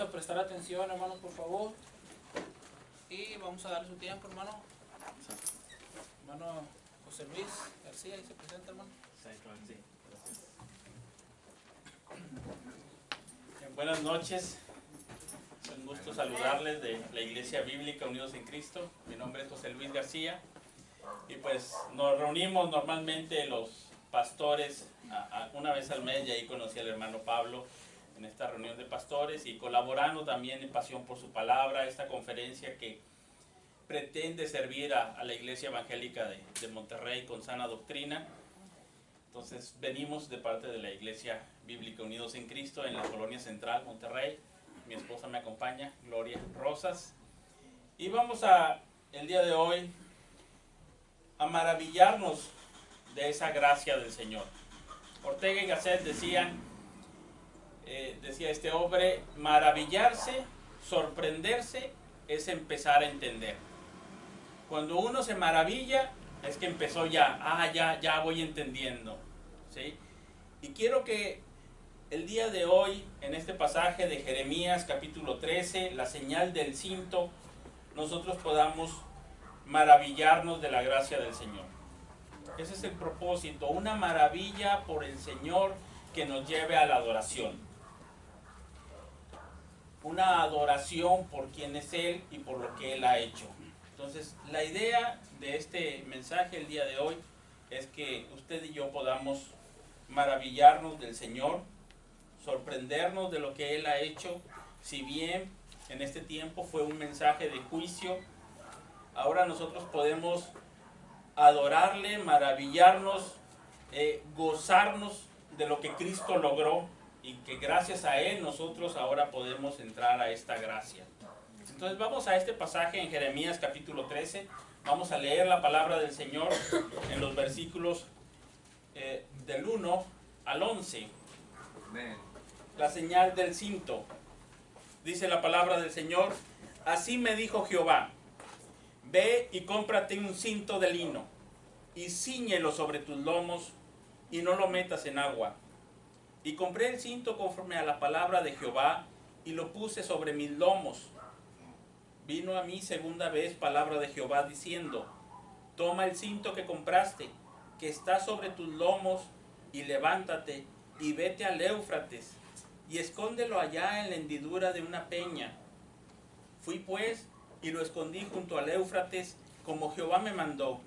a prestar atención, hermanos, por favor. Y vamos a darle su tiempo, hermano. Hermano José Luis García, ahí se presenta, hermano. Sí, buenas noches. Es un gusto saludarles de la Iglesia Bíblica Unidos en Cristo. Mi nombre es José Luis García. Y pues nos reunimos normalmente los pastores una vez al mes, y ahí conocí al hermano Pablo en esta reunión de pastores y colaborando también en Pasión por su Palabra, esta conferencia que pretende servir a la Iglesia Evangélica de Monterrey con sana doctrina. Entonces venimos de parte de la Iglesia Bíblica Unidos en Cristo en la Colonia Central, Monterrey. Mi esposa me acompaña, Gloria Rosas. Y vamos el día de hoy a maravillarnos de esa gracia del Señor. Ortega y Gasset decía este hombre, maravillarse, sorprenderse es empezar a entender. Cuando uno se maravilla es que empezó ya voy entendiendo, ¿sí? Y quiero que el día de hoy, en este pasaje de Jeremías capítulo 13, la señal del cinto, nosotros podamos maravillarnos de la gracia del Señor. Ese es el propósito, una maravilla por el Señor que nos lleve a la adoración. Una adoración por quien es Él y por lo que Él ha hecho. Entonces, la idea de este mensaje el día de hoy es que usted y yo podamos maravillarnos del Señor, sorprendernos de lo que Él ha hecho. Si bien en este tiempo fue un mensaje de juicio, ahora nosotros podemos adorarle, maravillarnos, gozarnos de lo que Cristo logró y que gracias a Él nosotros ahora podemos entrar a esta gracia. Entonces vamos a este pasaje en Jeremías capítulo 13, vamos a leer la palabra del Señor en los versículos del 1 al 11. Amén. La señal del cinto. Dice la palabra del Señor: así me dijo Jehová, ve y cómprate un cinto de lino, y cíñelo sobre tus lomos, y no lo metas en agua. Y compré el cinto conforme a la palabra de Jehová, y lo puse sobre mis lomos. Vino a mí segunda vez palabra de Jehová diciendo: toma el cinto que compraste, que está sobre tus lomos, y levántate, y vete al Éufrates, y escóndelo allá en la hendidura de una peña. Fui pues, y lo escondí junto al Éufrates, como Jehová me mandó.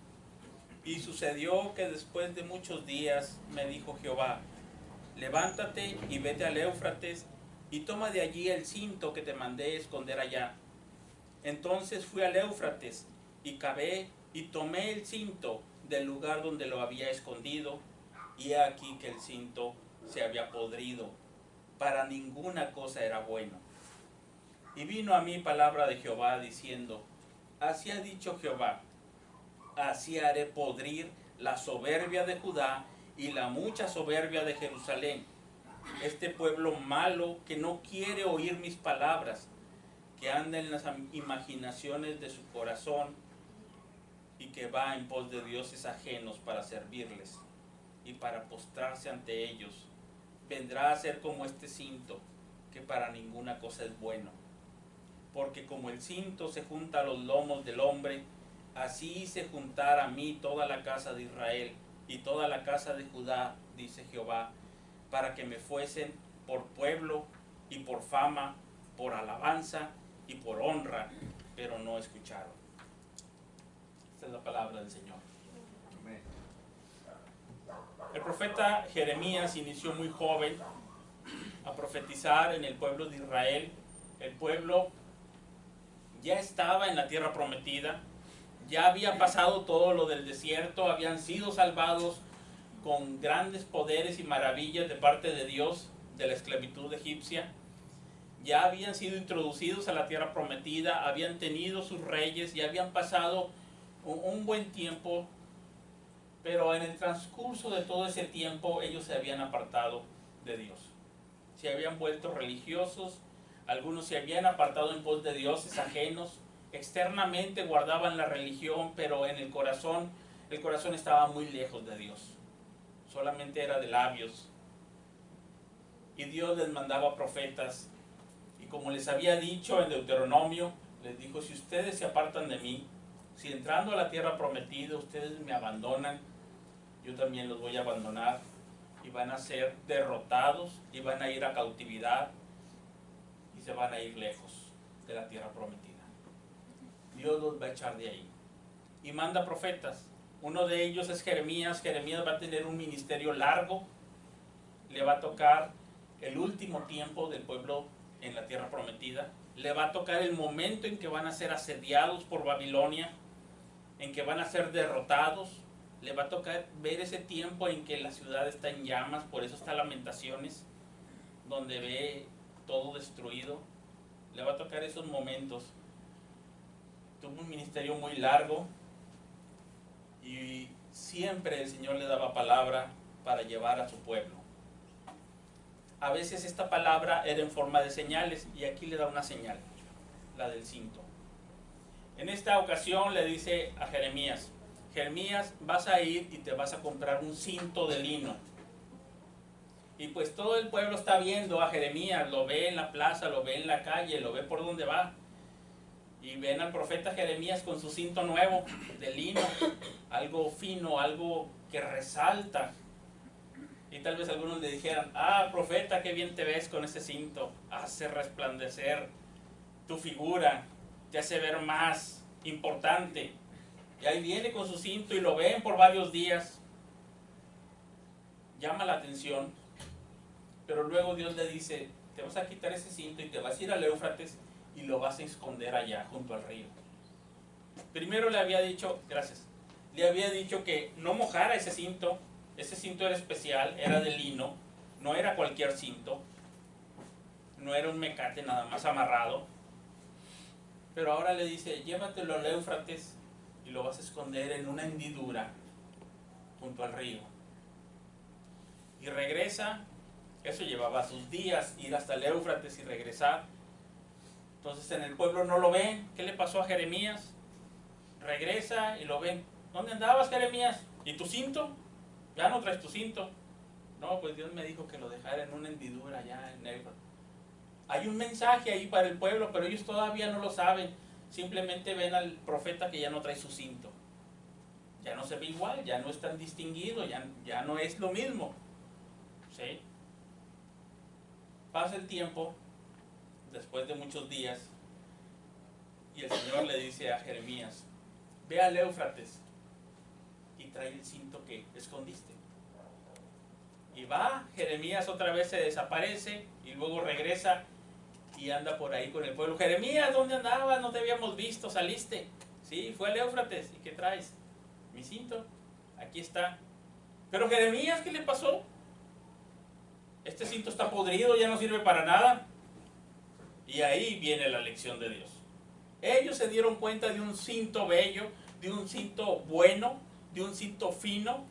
Y sucedió que después de muchos días me dijo Jehová: levántate y vete al Éufrates, y toma de allí el cinto que te mandé esconder allá. Entonces fui al Éufrates, y cavé, y tomé el cinto del lugar donde lo había escondido, y he aquí que el cinto se había podrido, para ninguna cosa era bueno. Y vino a mí palabra de Jehová diciendo: así ha dicho Jehová, así haré podrir la soberbia de Judá y la mucha soberbia de Jerusalén. Este pueblo malo que no quiere oír mis palabras, que anda en las imaginaciones de su corazón y que va en pos de dioses ajenos para servirles y para postrarse ante ellos, vendrá a ser como este cinto, que para ninguna cosa es bueno. Porque como el cinto se junta a los lomos del hombre, así se juntará a mí toda la casa de Israel y toda la casa de Judá, dice Jehová, para que me fuesen por pueblo y por fama, por alabanza y por honra, pero no escucharon. Esta es la palabra del Señor. Amén. El profeta Jeremías inició muy joven a profetizar en el pueblo de Israel. El pueblo ya estaba en la tierra prometida, ya había pasado todo lo del desierto, habían sido salvados con grandes poderes y maravillas de parte de Dios de la esclavitud egipcia, ya habían sido introducidos a la tierra prometida, habían tenido sus reyes y habían pasado un buen tiempo, pero en el transcurso de todo ese tiempo ellos se habían apartado de Dios, se habían vuelto religiosos. Algunos se habían apartado en pos de dioses ajenos, externamente guardaban la religión, pero en el corazón estaba muy lejos de Dios, solamente era de labios. Y Dios les mandaba profetas Y como les había dicho en Deuteronomio, les dijo, si ustedes se apartan de mí, si entrando a la tierra prometida ustedes me abandonan, yo también los voy a abandonar y van a ser derrotados y van a ir a cautividad y se van a ir lejos de la tierra prometida. Dios los va a echar de ahí. Y manda profetas. Uno de ellos es Jeremías. Jeremías va a tener un ministerio largo. Le va a tocar el último tiempo del pueblo en la tierra prometida. Le va a tocar el momento en que van a ser asediados por Babilonia, en que van a ser derrotados. Le va a tocar ver ese tiempo en que la ciudad está en llamas, por eso está Lamentaciones, donde ve todo destruido. Le va a tocar esos momentos. Tuvo un ministerio muy largo y siempre el Señor le daba palabra para llevar a su pueblo. A veces esta palabra era en forma de señales y aquí le da una señal, la del cinto. En esta ocasión le dice a Jeremías, Jeremías, vas a ir y te vas a comprar un cinto de lino. Y pues todo el pueblo está viendo a Jeremías, lo ve en la plaza, lo ve en la calle, lo ve por donde va. Y ven al profeta Jeremías con su cinto nuevo de lino, algo fino, algo que resalta. Y tal vez algunos le dijeran, ah, profeta, qué bien te ves con ese cinto, hace resplandecer tu figura, te hace ver más importante. Y ahí viene con su cinto y lo ven por varios días. Llama la atención, pero luego Dios le dice, te vas a quitar ese cinto y te vas a ir al Éufrates y lo vas a esconder allá junto al río. Primero le había dicho, gracias, le había dicho que no mojara ese cinto era especial, era de lino, no era cualquier cinto, no era un mecate nada más amarrado, pero ahora le dice, llévatelo al Éufrates y lo vas a esconder en una hendidura junto al río. Y regresa, eso llevaba sus días, ir hasta el Éufrates y regresar. Entonces en el pueblo no lo ven. ¿Qué le pasó a Jeremías? Regresa y lo ven. ¿Dónde andabas, Jeremías? ¿Y tu cinto? ¿Ya no traes tu cinto? No, pues Dios me dijo que lo dejara en una hendidura allá en Éufrates. Hay un mensaje ahí para el pueblo, pero ellos todavía no lo saben. Simplemente ven al profeta que ya no trae su cinto. Ya no se ve igual, ya no es tan distinguido, ya no es lo mismo. ¿Sí? Pasa el tiempo, después de muchos días, y el Señor le dice a Jeremías, ve al Éufrates y trae el cinto que escondiste. Y va, Jeremías otra vez se desaparece y luego regresa y anda por ahí con el pueblo. Jeremías, ¿dónde andabas? No te habíamos visto, saliste. Sí, fue al Éufrates. ¿Y qué traes? Mi cinto, aquí está. Pero Jeremías, ¿qué le pasó? Este cinto está podrido, ya no sirve para nada. Y ahí viene la lección de Dios. Ellos se dieron cuenta de un cinto bello, de un cinto bueno, de un cinto fino.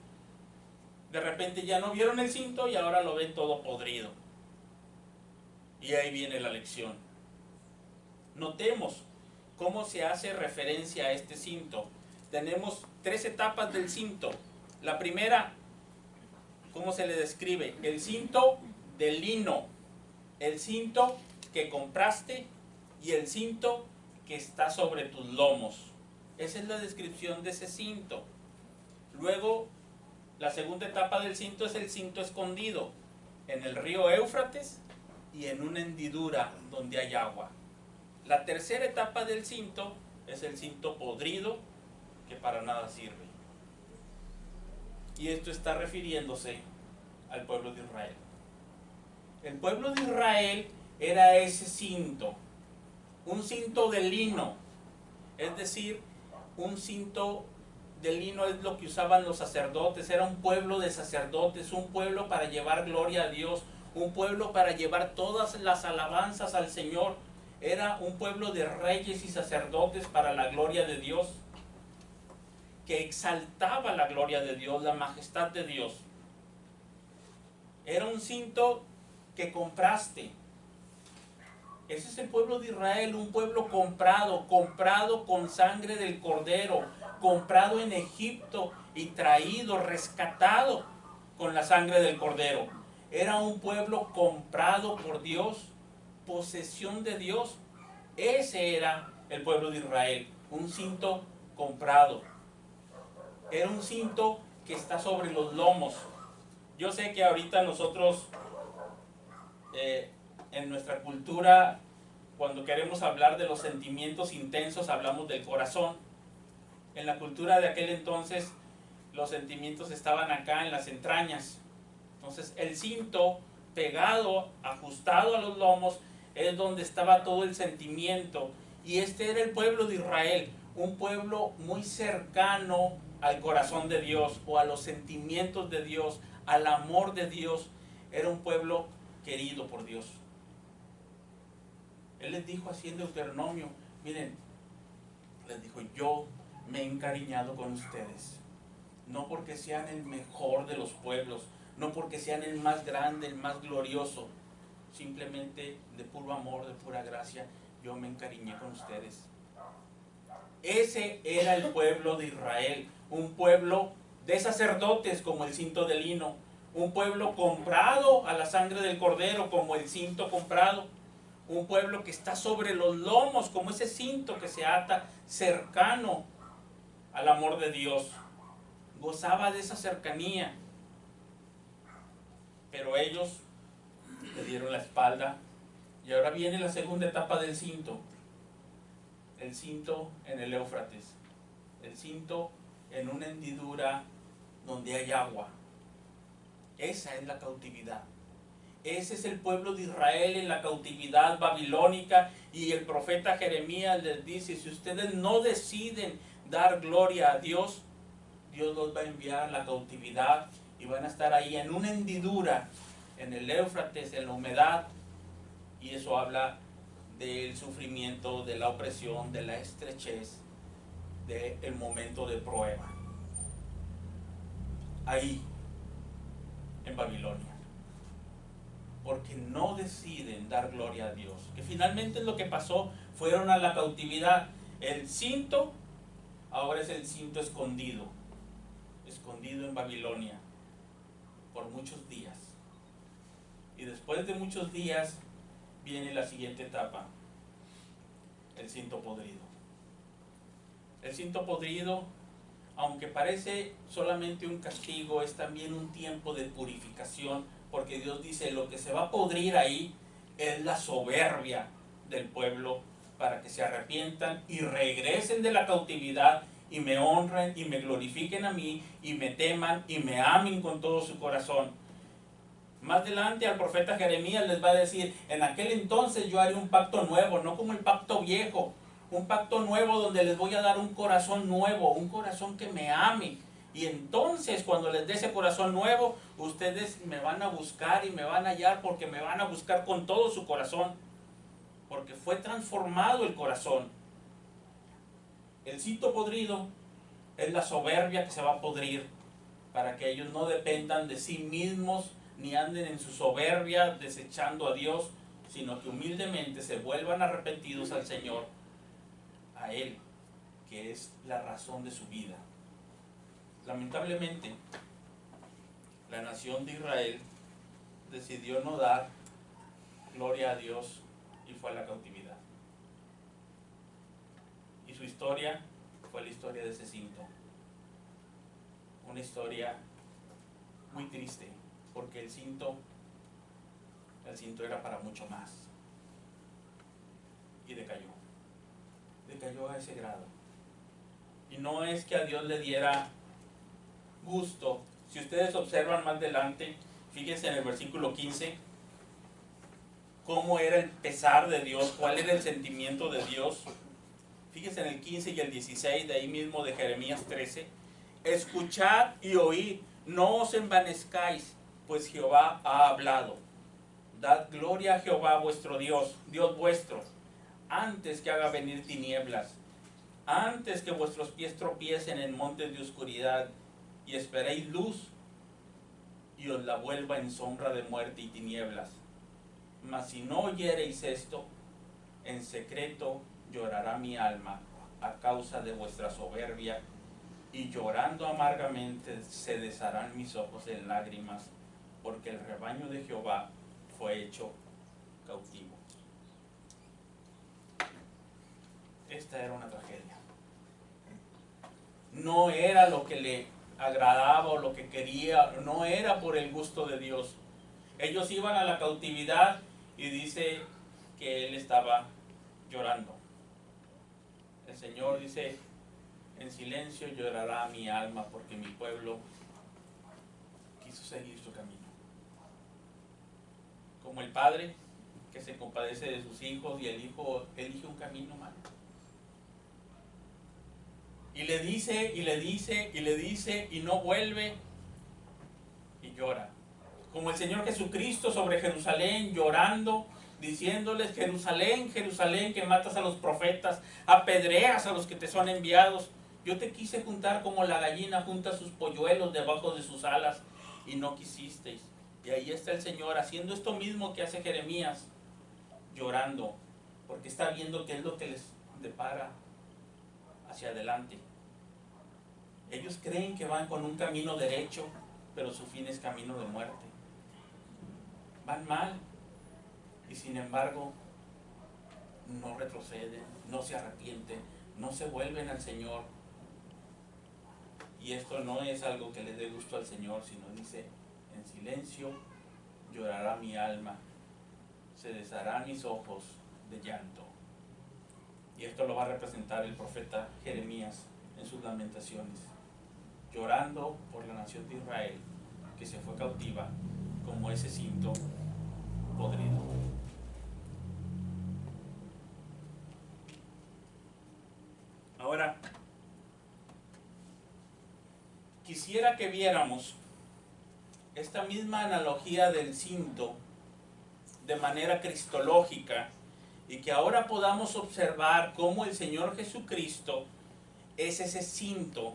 De repente ya no vieron el cinto y ahora lo ven todo podrido. Y ahí viene la lección. Notemos cómo se hace referencia a este cinto. Tenemos 3 etapas del cinto. La primera, ¿cómo se le describe? El cinto de lino, el cinto que compraste y el cinto que está sobre tus lomos. Esa es la descripción de ese cinto. Luego, la segunda etapa del cinto es el cinto escondido en el río Éufrates y en una hendidura donde hay agua. La tercera etapa del cinto es el cinto podrido que para nada sirve. Y esto está refiriéndose al pueblo de Israel. El pueblo de Israel era ese cinto, un cinto de lino, es decir, un cinto de lino es lo que usaban los sacerdotes, era un pueblo de sacerdotes, un pueblo para llevar gloria a Dios, un pueblo para llevar todas las alabanzas al Señor, era un pueblo de reyes y sacerdotes para la gloria de Dios, que exaltaba la gloria de Dios, la majestad de Dios. Era un cinto que compraste. Ese es el pueblo de Israel, un pueblo comprado con sangre del Cordero, comprado en Egipto y traído, rescatado con la sangre del Cordero. Era un pueblo comprado por Dios posesión de Dios. Ese era el pueblo de Israel, un cinto comprado. Era un cinto que está sobre los lomos. Yo sé que ahorita nosotros, en nuestra cultura, cuando queremos hablar de los sentimientos intensos, hablamos del corazón. En la cultura de aquel entonces, los sentimientos estaban acá en las entrañas. Entonces, el cinto pegado, ajustado a los lomos, es donde estaba todo el sentimiento. Y este era el pueblo de Israel, un pueblo muy cercano al corazón de Dios, o a los sentimientos de Dios, al amor de Dios. Era un pueblo querido por Dios. Él les dijo así en Deuteronomio, miren, les dijo, yo me he encariñado con ustedes, no porque sean el mejor de los pueblos, no porque sean el más grande, el más glorioso, simplemente de puro amor, de pura gracia, yo me encariñé con ustedes. Ese era el pueblo de Israel, un pueblo de sacerdotes como el cinto de lino, un pueblo comprado a la sangre del cordero como el cinto comprado, un pueblo que está sobre los lomos como ese cinto que se ata cercano al amor de Dios. Gozaba de esa cercanía, pero ellos le dieron la espalda. Y ahora viene la segunda etapa del cinto. El cinto en el Éufrates. El cinto en una hendidura donde hay agua. Esa es la cautividad. Ese es el pueblo de Israel en la cautividad babilónica. Y el profeta Jeremías les dice, si ustedes no deciden dar gloria a Dios, Dios los va a enviar a la cautividad y van a estar ahí en una hendidura, en el Éufrates, en la humedad. Y eso habla del sufrimiento, de la opresión, de la estrechez, del momento de prueba. Ahí, en Babilonia. Porque no deciden dar gloria a Dios. Que finalmente es lo que pasó, fueron a la cautividad. El cinto, ahora es el cinto escondido. Escondido en Babilonia. Por muchos días. Y después de muchos días, viene la siguiente etapa. El cinto podrido. El cinto podrido, aunque parece solamente un castigo, es también un tiempo de purificación, porque Dios dice, lo que se va a podrir ahí es la soberbia del pueblo, para que se arrepientan y regresen de la cautividad y me honren y me glorifiquen a mí y me teman y me amen con todo su corazón. Más adelante al profeta Jeremías les va a decir, en aquel entonces yo haré un pacto nuevo, no como el pacto viejo, un pacto nuevo donde les voy a dar un corazón nuevo, un corazón que me ame. Y entonces cuando les dé ese corazón nuevo, ustedes me van a buscar y me van a hallar, porque me van a buscar con todo su corazón, porque fue transformado el corazón. El cinto podrido es la soberbia que se va a podrir, para que ellos no dependan de sí mismos, ni anden en su soberbia desechando a Dios, sino que humildemente se vuelvan arrepentidos al Señor, a Él, que es la razón de su vida. Lamentablemente, la nación de Israel decidió no dar gloria a Dios y fue a la cautividad. Y su historia fue la historia de ese cinto. Una historia muy triste, porque el cinto era para mucho más. Y decayó a ese grado. Y no es que a Dios le diera gusto. Si ustedes observan más adelante, fíjense en el versículo 15, cómo era el pesar de Dios, cuál era el sentimiento de Dios. Fíjense en el 15 y el 16, de ahí mismo de Jeremías 13. Escuchad y oíd, no os envanezcáis, pues Jehová ha hablado. Dad gloria a Jehová vuestro Dios, Dios vuestro, antes que haga venir tinieblas, antes que vuestros pies tropiecen en montes de oscuridad, y esperéis luz, y os la vuelva en sombra de muerte y tinieblas. Mas si no oyereis esto, en secreto llorará mi alma a causa de vuestra soberbia, y llorando amargamente se desharán mis ojos en lágrimas, porque el rebaño de Jehová fue hecho cautivo. esta era una tragedia. No era lo que le agradaba o lo que quería, no era por el gusto de Dios. Ellos iban a la cautividad y dice que él estaba llorando. El Señor dice, en silencio llorará mi alma porque mi pueblo quiso seguir su camino. Como el padre que se compadece de sus hijos y el hijo elige un camino malo. Y le dice, y le dice, y le dice, y no vuelve, y llora. Como el Señor Jesucristo sobre Jerusalén llorando, diciéndoles, Jerusalén, Jerusalén, que matas a los profetas, apedreas a los que te son enviados. Yo te quise juntar como la gallina junta sus polluelos debajo de sus alas, y no quisisteis. Y ahí está el Señor haciendo esto mismo que hace Jeremías, llorando, porque está viendo qué es lo que les depara hacia adelante. Ellos creen que van con un camino derecho, pero su fin es camino de muerte. Van mal, y sin embargo no retroceden, no se arrepienten, no se vuelven al Señor. Y esto no es algo que le dé gusto al Señor, sino dice, en silencio llorará mi alma, se desharán mis ojos de llanto. Y esto lo va a representar el profeta Jeremías en sus lamentaciones, llorando por la nación de Israel que se fue cautiva como ese cinto podrido. Ahora, quisiera que viéramos esta misma analogía del cinto de manera cristológica y que ahora podamos observar cómo el Señor Jesucristo es ese cinto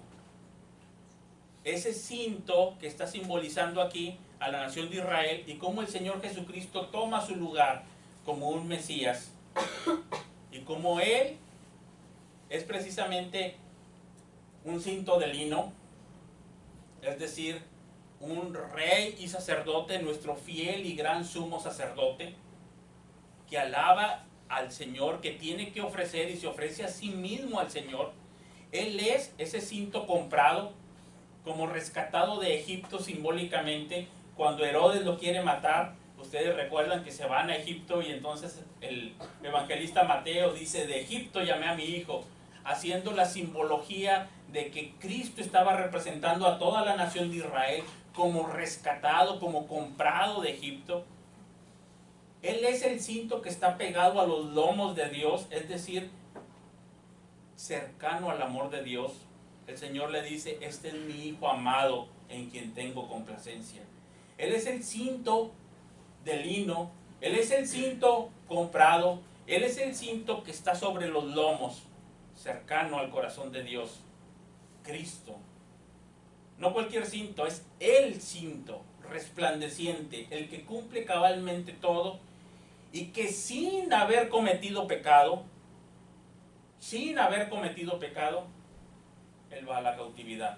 que está simbolizando aquí a la nación de Israel y cómo el Señor Jesucristo toma su lugar como un Mesías y cómo Él es precisamente un cinto de lino, es decir, un rey y sacerdote, nuestro fiel y gran sumo sacerdote, que alaba al Señor, que tiene que ofrecer y se ofrece a sí mismo al Señor. Él es ese cinto comprado, como rescatado de Egipto simbólicamente, cuando Herodes lo quiere matar. Ustedes recuerdan que se van a Egipto y entonces el evangelista Mateo dice, de Egipto llamé a mi hijo, haciendo la simbología de que Cristo estaba representando a toda la nación de Israel como rescatado, como comprado de Egipto. Él es el cinto que está pegado a los lomos de Dios, es decir, cercano al amor de Dios. El Señor le dice, este es mi Hijo amado en quien tengo complacencia. Él es el cinto de lino, Él es el cinto comprado, Él es el cinto que está sobre los lomos, cercano al corazón de Dios, Cristo. No cualquier cinto, es el cinto resplandeciente, el que cumple cabalmente todo y que sin haber cometido pecado, Él va a la cautividad.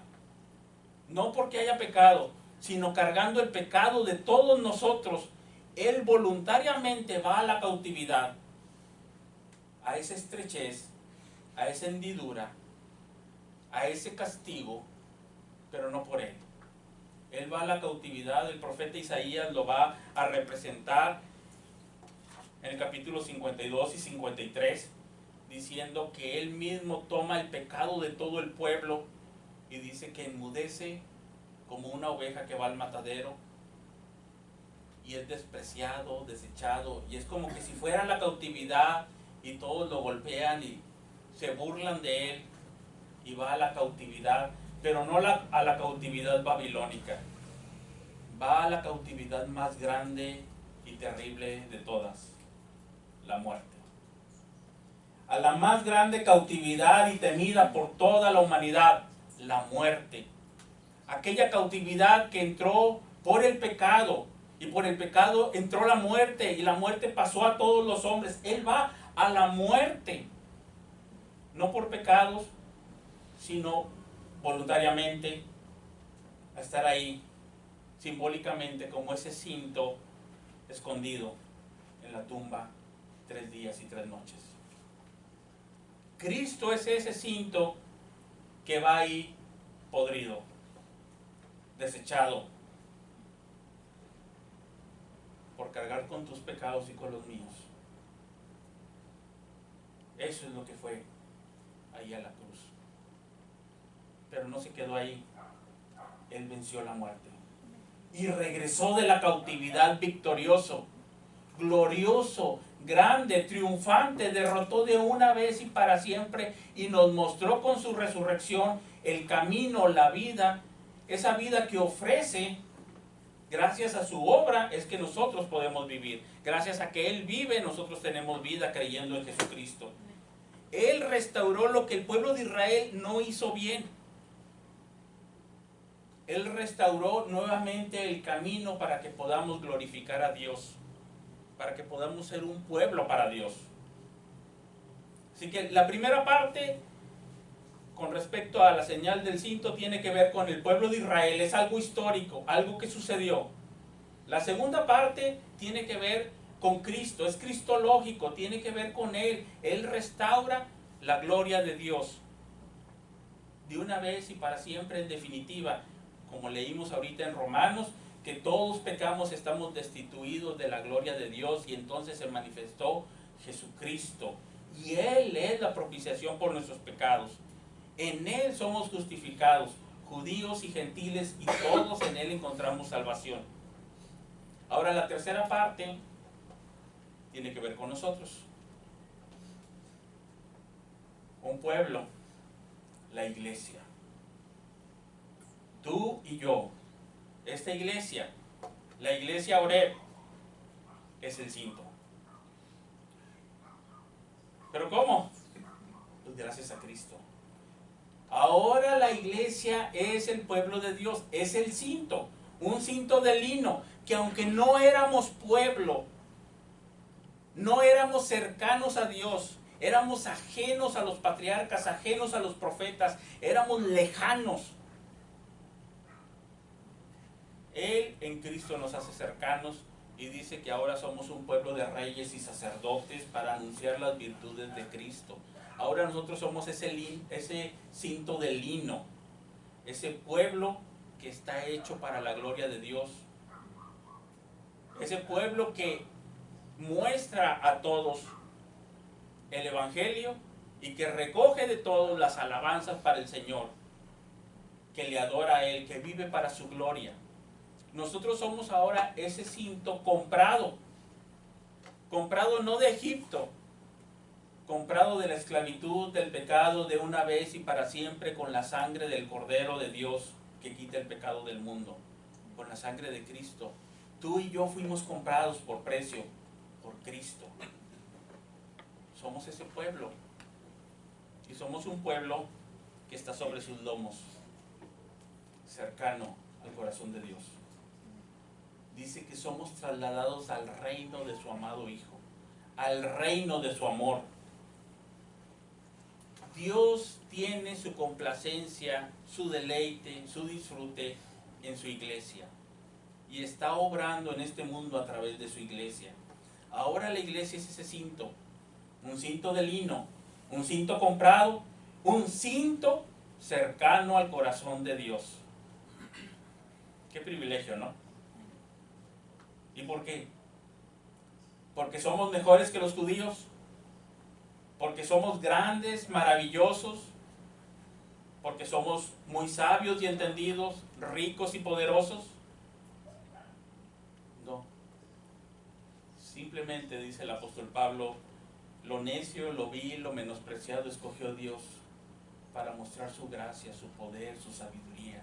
No porque haya pecado, sino cargando el pecado de todos nosotros. Él voluntariamente va a la cautividad, a esa estrechez, a esa hendidura, a ese castigo, pero no por Él. Él va a la cautividad, el profeta Isaías lo va a representar en el capítulo 52 y 53, diciendo que Él mismo toma el pecado de todo el pueblo y dice que enmudece como una oveja que va al matadero y es despreciado, desechado, y es como que si fuera la cautividad y todos lo golpean y se burlan de Él y va a la cautividad, pero no a la cautividad babilónica, va a la cautividad más grande y terrible de todas, la muerte. A la más grande cautividad y temida por toda la humanidad, la muerte. Aquella cautividad que entró por el pecado, y por el pecado entró la muerte, y la muerte pasó a todos los hombres. Él va a la muerte, no por pecados, sino voluntariamente, a estar ahí, simbólicamente, como ese cinto escondido en la tumba 3 días y 3 noches. Cristo es ese cinto que va ahí podrido, desechado, por cargar con tus pecados y con los míos. Eso es lo que fue ahí a la cruz. Pero no se quedó ahí. Él venció la muerte y regresó de la cautividad victorioso, glorioso, grande, triunfante. Derrotó de una vez y para siempre y nos mostró con su resurrección el camino, la vida, esa vida que ofrece. Gracias a su obra es que nosotros podemos vivir. Gracias a que Él vive, nosotros tenemos vida creyendo en Jesucristo. Él restauró lo que el pueblo de Israel no hizo bien. Él restauró nuevamente el camino para que podamos glorificar a Dios, para que podamos ser un pueblo para Dios. Así que la primera parte, con respecto a la señal del cinto, tiene que ver con el pueblo de Israel. Es algo histórico, algo que sucedió. La segunda parte tiene que ver con Cristo, es cristológico, tiene que ver con Él. Él restaura la gloria de Dios de una vez y para siempre, en definitiva. Como leímos ahorita en Romanos, que todos pecamos, estamos destituidos de la gloria de Dios, y entonces se manifestó Jesucristo. Y Él es la propiciación por nuestros pecados. En Él somos justificados, judíos y gentiles, y todos en Él encontramos salvación. Ahora la tercera parte tiene que ver con nosotros. Un pueblo, la iglesia. Tú y yo, esta iglesia, la iglesia Oreb, es el cinto. ¿Pero cómo? Pues gracias a Cristo. Ahora la iglesia es el pueblo de Dios, es el cinto, un cinto de lino, que aunque no éramos pueblo, no éramos cercanos a Dios, éramos ajenos a los patriarcas, ajenos a los profetas, éramos lejanos. Él en Cristo nos hace cercanos y dice que ahora somos un pueblo de reyes y sacerdotes para anunciar las virtudes de Cristo. Ahora nosotros somos ese cinto de lino, ese pueblo que está hecho para la gloria de Dios. Ese pueblo que muestra a todos el Evangelio y que recoge de todos las alabanzas para el Señor, que le adora a Él, que vive para su gloria. Nosotros somos ahora ese cinto comprado no de Egipto, comprado de la esclavitud, del pecado, de una vez y para siempre, con la sangre del Cordero de Dios que quita el pecado del mundo, con la sangre de Cristo. Tú y yo fuimos comprados por precio, por Cristo. Somos ese pueblo, y somos un pueblo que está sobre sus lomos, cercano al corazón de Dios. Dice que somos trasladados al reino de su amado Hijo, al reino de su amor. Dios tiene su complacencia, su deleite, su disfrute en su iglesia, y está obrando en este mundo a través de su iglesia. Ahora la iglesia es ese cinto, un cinto de lino, un cinto comprado, un cinto cercano al corazón de Dios. Qué privilegio, ¿no? ¿Y por qué? ¿Porque somos mejores que los judíos? ¿Porque somos grandes, maravillosos? ¿Porque somos muy sabios y entendidos, ricos y poderosos? No. Simplemente, dice el apóstol Pablo, lo necio, lo vil, lo menospreciado escogió Dios para mostrar su gracia, su poder, su sabiduría.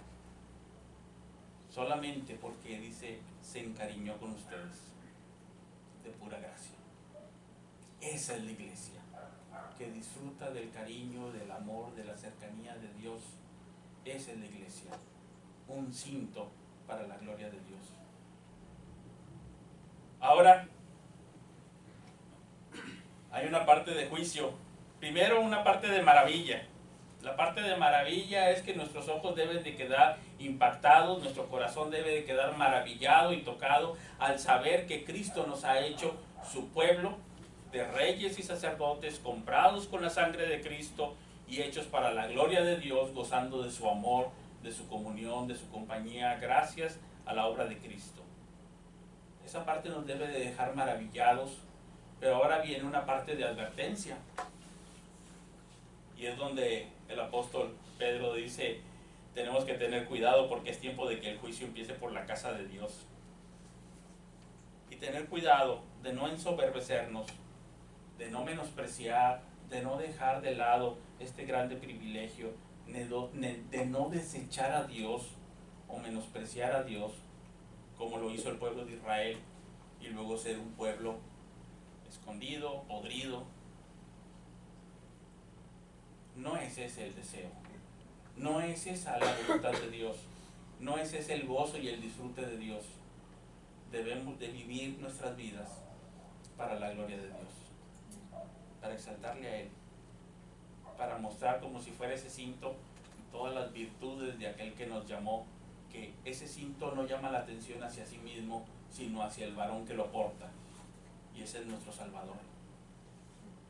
Solamente porque, dice, se encariñó con ustedes de pura gracia. Esa es la iglesia, que disfruta del cariño, del amor, de la cercanía de Dios. Esa es la iglesia, un cinto para la gloria de Dios. Ahora, hay una parte de juicio. Primero, una parte de maravilla. La parte de maravilla es que nuestros ojos deben de quedar impactados, nuestro corazón debe de quedar maravillado y tocado al saber que Cristo nos ha hecho su pueblo, de reyes y sacerdotes, comprados con la sangre de Cristo y hechos para la gloria de Dios, gozando de su amor, de su comunión, de su compañía, gracias a la obra de Cristo. Esa parte nos debe de dejar maravillados, pero ahora viene una parte de advertencia. Y es donde el apóstol Pedro dice, tenemos que tener cuidado porque es tiempo de que el juicio empiece por la casa de Dios. Y tener cuidado de no ensoberbecernos, de no menospreciar, de no dejar de lado este grande privilegio, de no desechar a Dios o menospreciar a Dios, como lo hizo el pueblo de Israel, y luego ser un pueblo escondido, podrido. No es ese el deseo, no es esa la voluntad de Dios, no es ese el gozo y el disfrute de Dios. Debemos de vivir nuestras vidas para la gloria de Dios, para exaltarle a Él, para mostrar como si fuera ese cinto todas las virtudes de aquel que nos llamó, que ese cinto no llama la atención hacia sí mismo, sino hacia el varón que lo porta, y ese es nuestro Salvador.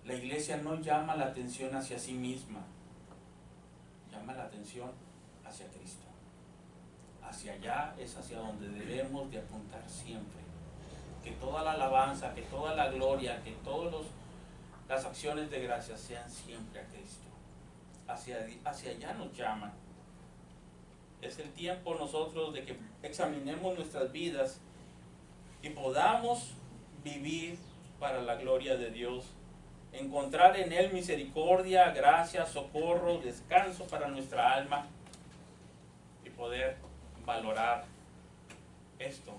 La iglesia no llama la atención hacia sí misma, llama la atención hacia Cristo. Hacia allá es hacia donde debemos de apuntar siempre. Que toda la alabanza, que toda la gloria, que todas las acciones de gracia sean siempre a Cristo. Hacia allá nos llaman. Es el tiempo nosotros de que examinemos nuestras vidas y podamos vivir para la gloria de Dios. Encontrar en Él misericordia, gracia, socorro, descanso para nuestra alma y poder valorar esto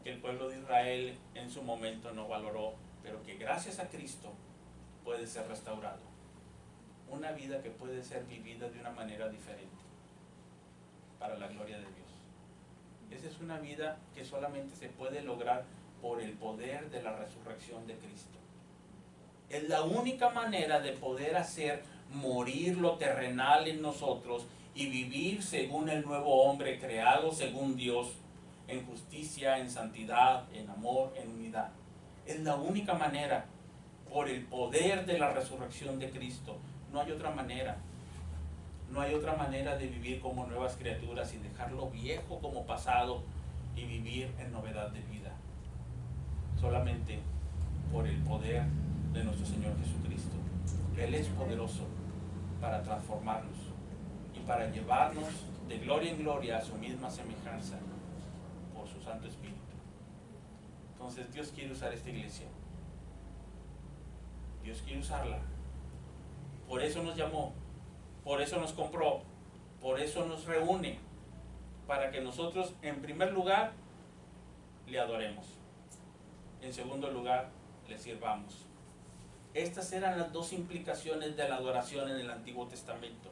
que el pueblo de Israel en su momento no valoró, pero que gracias a Cristo puede ser restaurado. Una vida que puede ser vivida de una manera diferente para la gloria de Dios. Esa es una vida que solamente se puede lograr por el poder de la resurrección de Cristo. Es la única manera de poder hacer morir lo terrenal en nosotros y vivir según el nuevo hombre creado según Dios, en justicia, en santidad, en amor, en unidad. Es la única manera, por el poder de la resurrección de Cristo. No hay otra manera. No hay otra manera de vivir como nuevas criaturas y dejar lo viejo como pasado y vivir en novedad de vida. Solamente por el poder de nuestro Señor Jesucristo. Él es poderoso para transformarnos y para llevarnos de gloria en gloria a su misma semejanza por su Santo Espíritu. Entonces Dios quiere usar esta iglesia. Dios quiere usarla. Por eso nos llamó, por eso nos compró, por eso nos reúne, para que nosotros en primer lugar le adoremos, en segundo lugar le sirvamos. Estas eran las dos implicaciones de la adoración en el Antiguo Testamento.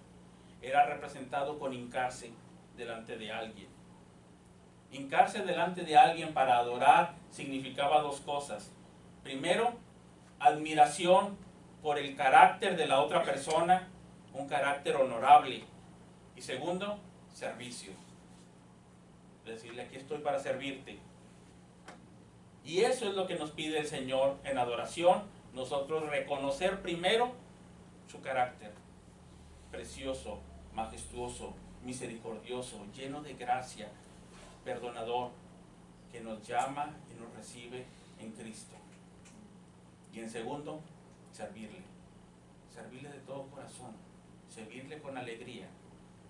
Era representado con hincarse delante de alguien. Hincarse delante de alguien para adorar significaba dos cosas. Primero, admiración por el carácter de la otra persona, un carácter honorable. Y segundo, servicio. Decirle, aquí estoy para servirte. Y eso es lo que nos pide el Señor en adoración. Nosotros reconocer primero su carácter precioso, majestuoso, misericordioso, lleno de gracia, perdonador, que nos llama y nos recibe en Cristo. Y en segundo, servirle de todo corazón, servirle con alegría,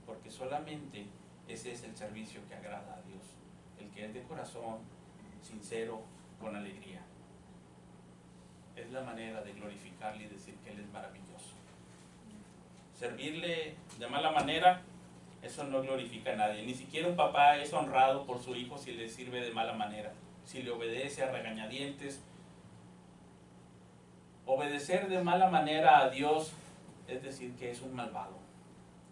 porque solamente ese es el servicio que agrada a Dios, el que es de corazón, sincero, con alegría. Es la manera de glorificarle y decir que Él es maravilloso. Servirle de mala manera, eso no glorifica a nadie. Ni siquiera un papá es honrado por su hijo si le sirve de mala manera, si le obedece a regañadientes. Obedecer de mala manera a Dios es decir que es un malvado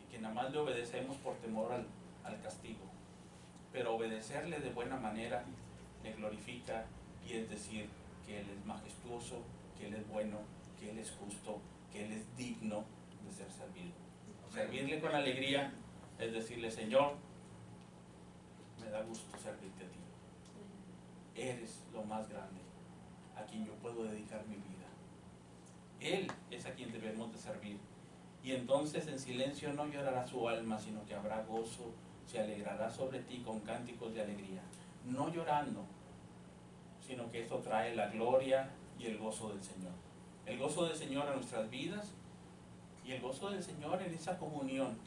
y que nada más le obedecemos por temor al castigo. Pero obedecerle de buena manera le glorifica y es decir que Él es majestuoso, que Él es bueno, que Él es justo, que Él es digno de ser servido. Servirle con alegría es decirle, Señor, me da gusto servirte a ti. Eres lo más grande. a quien yo puedo dedicar mi vida. Él es a quien debemos de servir. Y entonces en silencio no llorará su alma, sino que habrá gozo, se alegrará sobre ti con cánticos de alegría. No llorando, sino que esto trae la gloria y el gozo del Señor. El gozo del Señor en nuestras vidas y el gozo del Señor en esa comunión.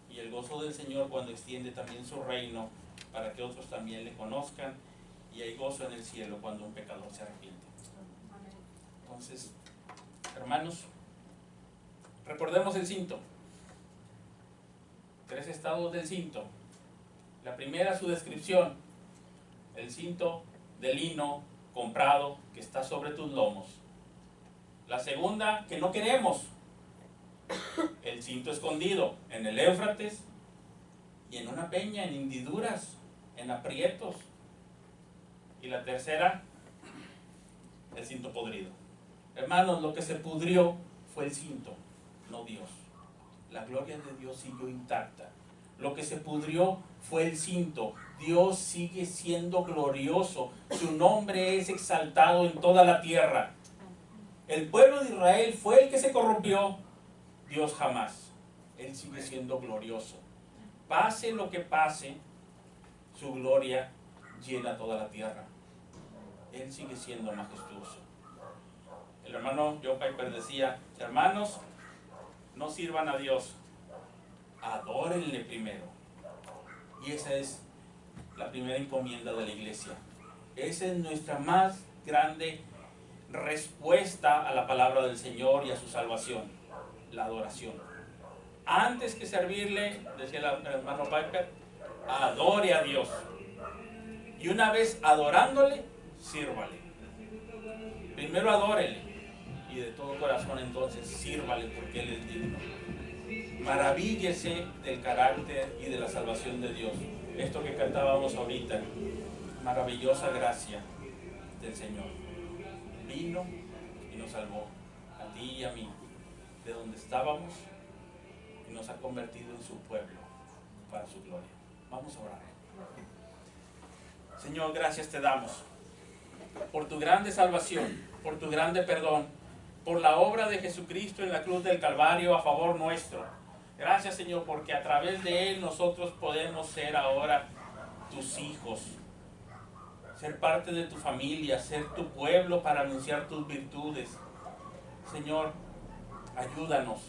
Y el gozo del Señor cuando extiende también su reino para que otros también le conozcan. Y hay gozo en el cielo cuando un pecador se arrepiente. Entonces, hermanos, recordemos el cinto. 3 estados del cinto. La primera, su descripción. El cinto de lino comprado que está sobre tus lomos. La segunda, que no queremos. El cinto escondido en el Éufrates y en una peña, en hendiduras, en aprietos. Y la tercera, el cinto podrido. Hermanos, lo que se pudrió fue el cinto, no Dios. La gloria de Dios siguió intacta. Lo que se pudrió fue el cinto. Dios sigue siendo glorioso. Su nombre es exaltado en toda la tierra. El pueblo de Israel fue el que se corrompió. Dios jamás. Él sigue siendo glorioso. Pase lo que pase, su gloria llena toda la tierra. Él sigue siendo majestuoso. El hermano John Piper decía: hermanos, no sirvan a Dios, adórenle primero. Y esa es la primera encomienda de la iglesia. Esa es nuestra más grande respuesta a la palabra del Señor y a su salvación, la adoración. Antes que servirle, decía el hermano Piper, adore a Dios. Y una vez adorándole, sírvale. Primero adórele y de todo corazón entonces sírvale, porque Él es digno. Maravíllese del carácter y de la salvación de Dios. Esto que cantábamos ahorita, maravillosa gracia del Señor. Vino y nos salvó, a ti y a mí, de donde estábamos, y nos ha convertido en su pueblo para su gloria. Vamos a orar. Señor, gracias te damos por tu grande salvación, por tu grande perdón, por la obra de Jesucristo en la cruz del Calvario a favor nuestro. Gracias, Señor, porque a través de Él nosotros podemos ser ahora tus hijos, ser parte de tu familia, ser tu pueblo para anunciar tus virtudes. Señor, ayúdanos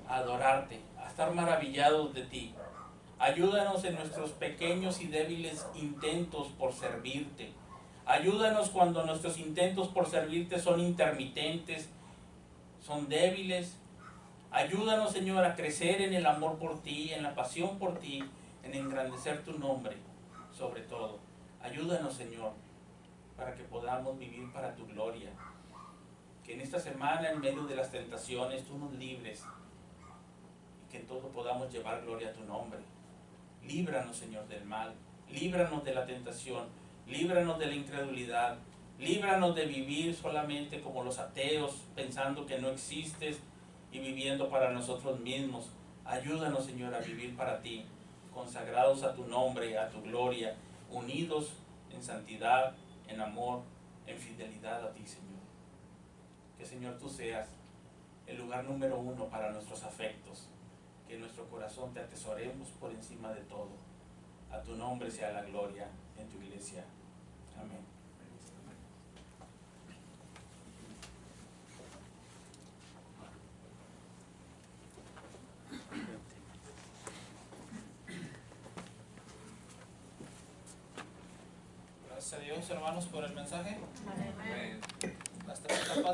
a adorarte, a estar maravillados de ti. Ayúdanos en nuestros pequeños y débiles intentos por servirte. Ayúdanos cuando nuestros intentos por servirte son intermitentes, son débiles. Ayúdanos, Señor, a crecer en el amor por ti, en la pasión por ti, en engrandecer tu nombre, sobre todo. Ayúdanos, Señor, para que podamos vivir para tu gloria. Que en esta semana, en medio de las tentaciones, tú nos libres y que en todo podamos llevar gloria a tu nombre. Líbranos, Señor, del mal. Líbranos de la tentación. Líbranos de la incredulidad. Líbranos de vivir solamente como los ateos, pensando que no existes y viviendo para nosotros mismos. Ayúdanos, Señor, a vivir para ti, consagrados a tu nombre, a tu gloria, unidos en santidad, en amor, en fidelidad a ti, Señor. Que, Señor, tú seas el lugar número 1 para nuestros afectos. Que en nuestro corazón te atesoremos por encima de todo. A tu nombre sea la gloria en tu iglesia. Amén. Gracias a Dios, hermanos, por el mensaje. Amén. Las 3 etapas